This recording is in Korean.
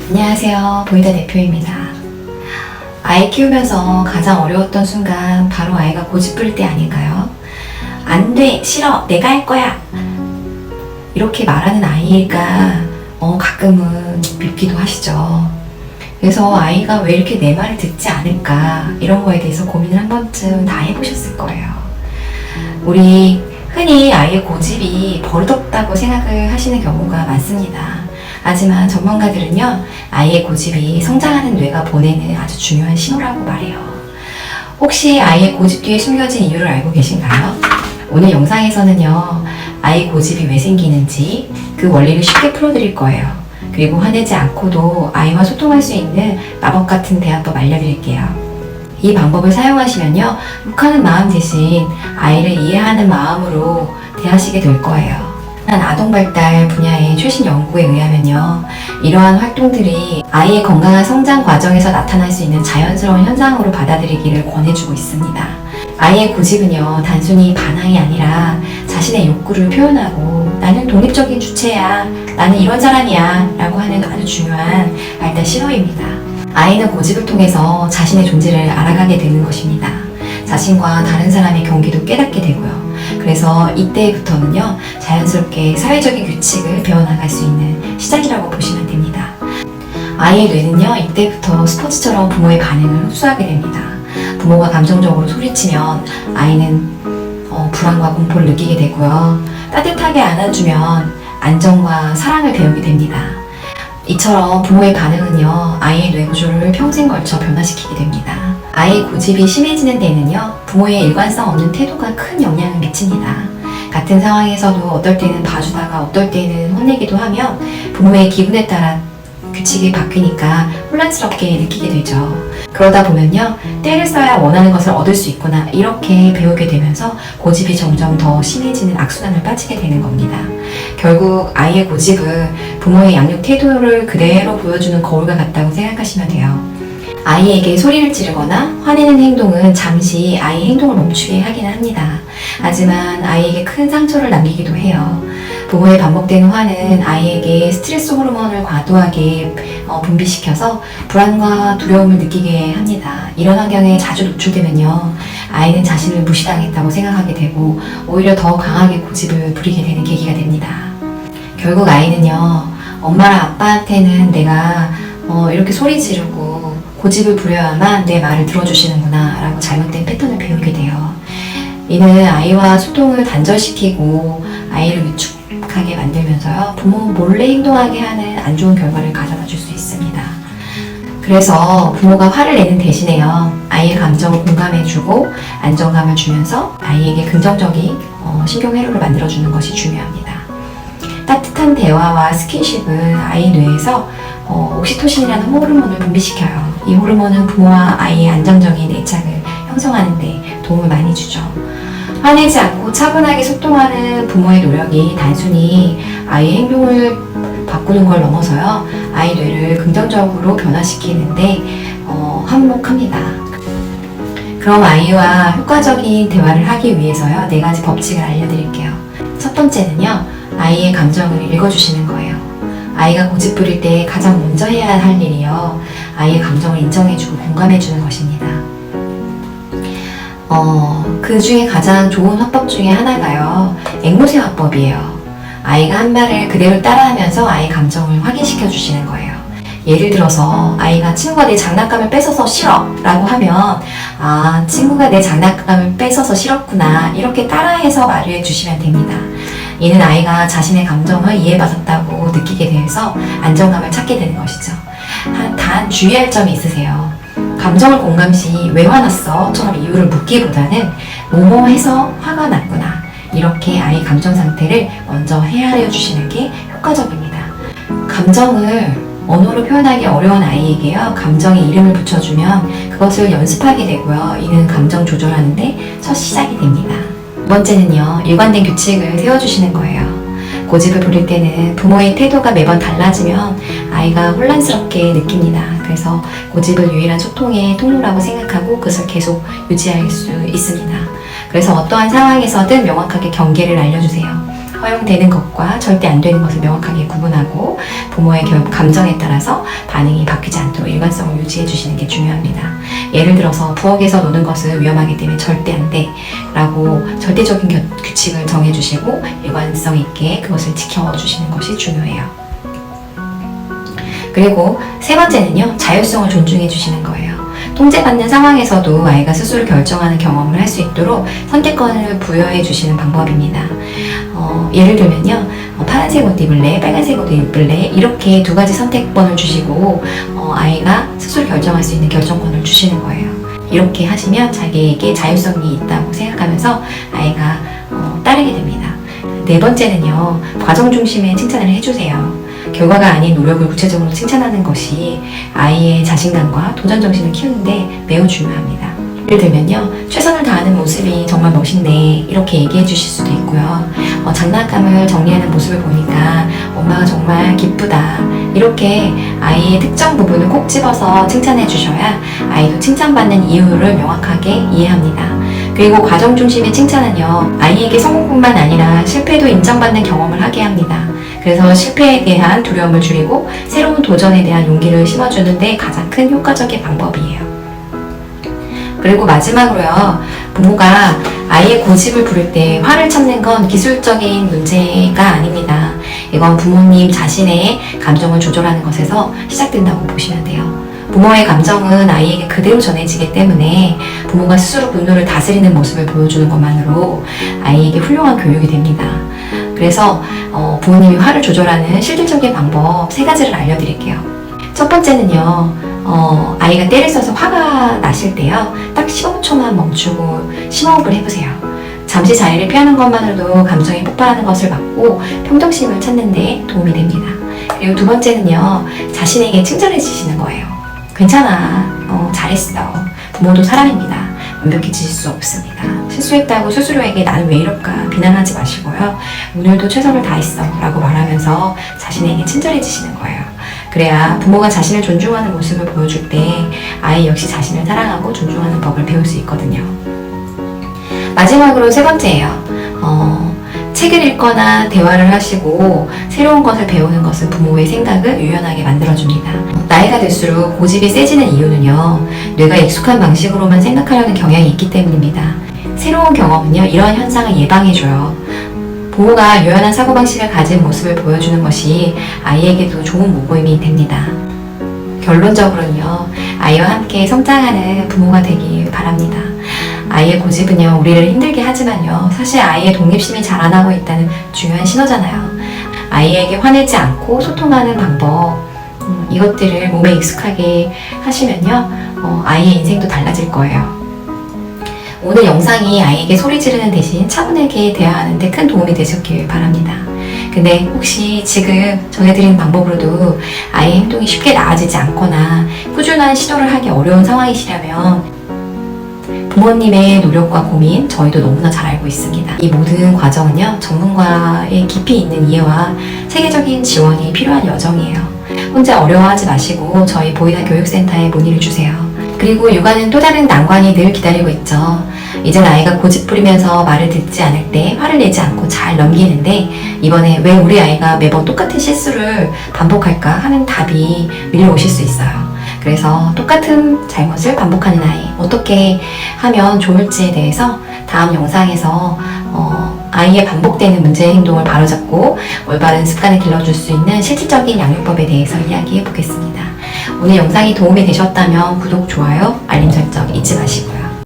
안녕하세요. 보이다 대표입니다. 아이 키우면서 가장 어려웠던 순간 바로 아이가 고집 부릴 때 아닌가요? 안 돼, 싫어, 내가 할 거야. 이렇게 말하는 아이가 가끔은 밉기도 하시죠. 그래서 아이가 왜 이렇게 내 말을 듣지 않을까 이런 거에 대해서 고민을 한 번쯤 다 해보셨을 거예요. 우리 흔히 아이의 고집이 버릇없다고 생각을 하시는 경우가 많습니다. 하지만 전문가들은요, 아이의 고집이 성장하는 뇌가 보내는 아주 중요한 신호라고 말해요. 혹시 아이의 고집 뒤에 숨겨진 이유를 알고 계신가요? 오늘 영상에서는요, 아이 고집이 왜 생기는지 그 원리를 쉽게 풀어드릴 거예요. 그리고 화내지 않고도 아이와 소통할 수 있는 마법 같은 대화법 알려드릴게요. 이 방법을 사용하시면요, 욱하는 마음 대신 아이를 이해하는 마음으로 대하시게 될 거예요. 아동발달 분야의 최신 연구에 의하면요, 이러한 활동들이 아이의 건강한 성장 과정에서 나타날 수 있는 자연스러운 현상으로 받아들이기를 권해주고 있습니다. 아이의 고집은요, 단순히 반항이 아니라 자신의 욕구를 표현하고 나는 독립적인 주체야, 나는 이런 사람이야 라고 하는 아주 중요한 발달 신호입니다. 아이는 고집을 통해서 자신의 존재를 알아가게 되는 것입니다. 자신과 다른 사람의 경계도 깨닫게 되고요. 그래서 이때부터는요, 자연스럽게 사회적인 규칙을 배워나갈 수 있는 시작이라고 보시면 됩니다. 아이의 뇌는요, 이때부터 스포츠처럼 부모의 반응을 흡수하게 됩니다. 부모가 감정적으로 소리치면 아이는 불안과 공포를 느끼게 되고요. 따뜻하게 안아주면 안정과 사랑을 배우게 됩니다. 이처럼 부모의 반응은요, 아이의 뇌 구조를 평생 걸쳐 변화시키게 됩니다. 아이의 고집이 심해지는 데는요, 부모의 일관성 없는 태도가 큰 영향을 미칩니다. 같은 상황에서도 어떨 때는 봐주다가 어떨 때는 혼내기도 하면 부모의 기분에 따라 규칙이 바뀌니까 혼란스럽게 느끼게 되죠. 그러다 보면요, 때를 써야 원하는 것을 얻을 수 있구나 이렇게 배우게 되면서 고집이 점점 더 심해지는 악순환을 빠지게 되는 겁니다. 결국 아이의 고집은 부모의 양육 태도를 그대로 보여주는 거울과 같다고 생각하시면 돼요. 아이에게 소리를 지르거나 화내는 행동은 잠시 아이의 행동을 멈추게 하기는 합니다. 하지만 아이에게 큰 상처를 남기기도 해요. 부모의 반복되는 화는 아이에게 스트레스 호르몬을 과도하게 분비시켜서 불안과 두려움을 느끼게 합니다. 이런 환경에 자주 노출되면요, 아이는 자신을 무시당했다고 생각하게 되고 오히려 더 강하게 고집을 부리게 되는 계기가 됩니다. 결국 아이는요, 엄마랑 아빠한테는 내가 이렇게 소리 지르고 고집을 부려야만 내 말을 들어주시는구나 라고 잘못된 패턴을 배우게 돼요. 이는 아이와 소통을 단절시키고 아이를 위축하게 만들면서요, 부모 몰래 행동하게 하는 안 좋은 결과를 가져다 줄 수 있습니다. 그래서 부모가 화를 내는 대신에요, 아이의 감정을 공감해주고 안정감을 주면서 아이에게 긍정적인 신경회로를 만들어주는 것이 중요합니다. 따뜻한 대화와 스킨십은 아이 뇌에서 옥시토신이라는 호르몬을 분비시켜요. 이 호르몬은 부모와 아이의 안정적인 애착을 형성하는 데 도움을 많이 주죠. 화내지 않고 차분하게 소통하는 부모의 노력이 단순히 아이의 행동을 바꾸는 걸 넘어서요, 아이 뇌를 긍정적으로 변화시키는데 한몫합니다. 그럼 아이와 효과적인 대화를 하기 위해서요, 4가지 법칙을 알려드릴게요. 첫 번째는요, 아이의 감정을 읽어주시는 거예요. 아이가 고집 부릴 때 가장 먼저 해야 할 일이요, 아이의 감정을 인정해주고 공감해주는 것입니다. 그 중에 가장 좋은 화법 중에 하나가요, 앵무새 화법이에요. 아이가 한 말을 그대로 따라하면서 아이의 감정을 확인시켜 주시는 거예요. 예를 들어서 아이가 친구가 내 장난감을 뺏어서 싫어 라고 하면, 아, 친구가 내 장난감을 뺏어서 싫었구나 이렇게 따라해서 말을 해주시면 됩니다. 이는 아이가 자신의 감정을 이해받았다고 느끼게 되어서 안정감을 찾게 되는 것이죠. 단 주의할 점이 있으세요. 감정을 공감 시 왜 화났어? 처럼 이유를 묻기보다는 뭐뭐 해서 화가 났구나 이렇게 아이 감정 상태를 먼저 헤아려 주시는 게 효과적입니다. 감정을 언어로 표현하기 어려운 아이에게요, 감정에 이름을 붙여주면 그것을 연습하게 되고요, 이는 감정 조절하는데 첫 시작이 됩니다. 두 번째는요, 일관된 규칙을 세워주시는 거예요. 고집을 부릴 때는 부모의 태도가 매번 달라지면 아이가 혼란스럽게 느낍니다. 그래서 고집을 유일한 소통의 통로라고 생각하고 그것을 계속 유지할 수 있습니다. 그래서 어떠한 상황에서든 명확하게 경계를 알려주세요. 허용되는 것과 절대 안 되는 것을 명확하게 구분하고 부모의 감정에 따라서 반응이 바뀌지 않도록 일관성을 유지해 주시는 게 중요합니다. 예를 들어서 부엌에서 노는 것은 위험하기 때문에 절대 안 돼 라고 절대적인 규칙을 정해주시고 일관성 있게 그것을 지켜주시는 것이 중요해요. 그리고 세 번째는요, 자율성을 존중해 주시는 거예요. 통제받는 상황에서도 아이가 스스로 결정하는 경험을 할 수 있도록 선택권을 부여해 주시는 방법입니다. 예를 들면요, 파란색 옷 입을래, 빨간색 옷 입을래, 이렇게 두 가지 선택권을 주시고 아이가 스스로 결정할 수 있는 결정권을 주시는 거예요. 이렇게 하시면 자기에게 자율성이 있다고 생각하면서 아이가 따르게 됩니다. 네 번째는요, 과정 중심의 칭찬을 해주세요. 결과가 아닌 노력을 구체적으로 칭찬하는 것이 아이의 자신감과 도전정신을 키우는데 매우 중요합니다. 예를 들면요, 최선을 다하는 모습이 정말 멋있네, 이렇게 얘기해 주실 수도 있고요. 장난감을 정리하는 모습을 보니까 엄마가 정말 기쁘다, 이렇게 아이의 특정 부분을 꼭 집어서 칭찬해 주셔야 아이도 칭찬받는 이유를 명확하게 이해합니다. 그리고 과정 중심의 칭찬은요, 아이에게 성공뿐만 아니라 실패도 인정받는 경험을 하게 합니다. 그래서 실패에 대한 두려움을 줄이고 새로운 도전에 대한 용기를 심어주는 데 가장 큰 효과적인 방법이에요. 그리고 마지막으로요, 부모가 아이의 고집을 부릴 때 화를 참는 건 기술적인 문제가 아닙니다. 이건 부모님 자신의 감정을 조절하는 것에서 시작된다고 보시면 돼요. 부모의 감정은 아이에게 그대로 전해지기 때문에 부모가 스스로 분노를 다스리는 모습을 보여주는 것만으로 아이에게 훌륭한 교육이 됩니다. 그래서 부모님이 화를 조절하는 실질적인 방법 3가지를 알려드릴게요. 첫 번째는요, 아이가 때를 써서 화가 나실 때요, 딱 15초만 멈추고 심호흡을 해보세요. 잠시 자리를 피하는 것만으로도 감정이 폭발하는 것을 막고 평정심을 찾는 데 도움이 됩니다. 그리고 두 번째는요, 자신에게 칭찬해 주시는 거예요. 괜찮아, 잘했어. 부모도 사람입니다. 완벽해질 수 없습니다. 실수했다고 스스로에게 나는 왜 이럴까 비난하지 마시고요, 오늘도 최선을 다했어 라고 말하면서 자신에게 친절해 지시는 거예요. 그래야 부모가 자신을 존중하는 모습을 보여줄 때 아이 역시 자신을 사랑하고 존중하는 법을 배울 수 있거든요. 마지막으로 3번째예요. 책을 읽거나 대화를 하시고 새로운 것을 배우는 것은 부모의 생각을 유연하게 만들어줍니다. 나이가 들수록 고집이 세지는 이유는요, 뇌가 익숙한 방식으로만 생각하려는 경향이 있기 때문입니다. 새로운 경험은요, 이러한 현상을 예방해줘요. 부모가 유연한 사고방식을 가진 모습을 보여주는 것이 아이에게도 좋은 모범이 됩니다. 결론적으로는요, 아이와 함께 성장하는 부모가 되길 바랍니다. 아이의 고집은요, 우리를 힘들게 하지만요, 사실 아이의 독립심이 자라나고 있다는 중요한 신호잖아요. 아이에게 화내지 않고 소통하는 방법, 이것들을 몸에 익숙하게 하시면요, 아이의 인생도 달라질 거예요. 오늘 영상이 아이에게 소리 지르는 대신 차분하게 대화하는 데 큰 도움이 되셨길 바랍니다. 근데 혹시 지금 전해드린 방법으로도 아이의 행동이 쉽게 나아지지 않거나 꾸준한 시도를 하기 어려운 상황이시라면 부모님의 노력과 고민 저희도 너무나 잘 알고 있습니다. 이 모든 과정은요, 전문가의 깊이 있는 이해와 체계적인 지원이 필요한 여정이에요. 혼자 어려워하지 마시고 저희 보이다 교육센터에 문의를 주세요. 그리고 육아는 또 다른 난관이 늘 기다리고 있죠. 이젠 아이가 고집 부리면서 말을 듣지 않을 때 화를 내지 않고 잘 넘기는데, 이번에 왜 우리 아이가 매번 똑같은 실수를 반복할까 하는 답이 밀려오실 수 있어요. 그래서 똑같은 잘못을 반복하는 아이, 어떻게 하면 좋을지에 대해서 다음 영상에서 아이의 반복되는 문제 행동을 바로잡고 올바른 습관을 길러줄 수 있는 실질적인 양육법에 대해서 이야기해 보겠습니다. 오늘 영상이 도움이 되셨다면 구독, 좋아요, 알림 설정 잊지 마시고요.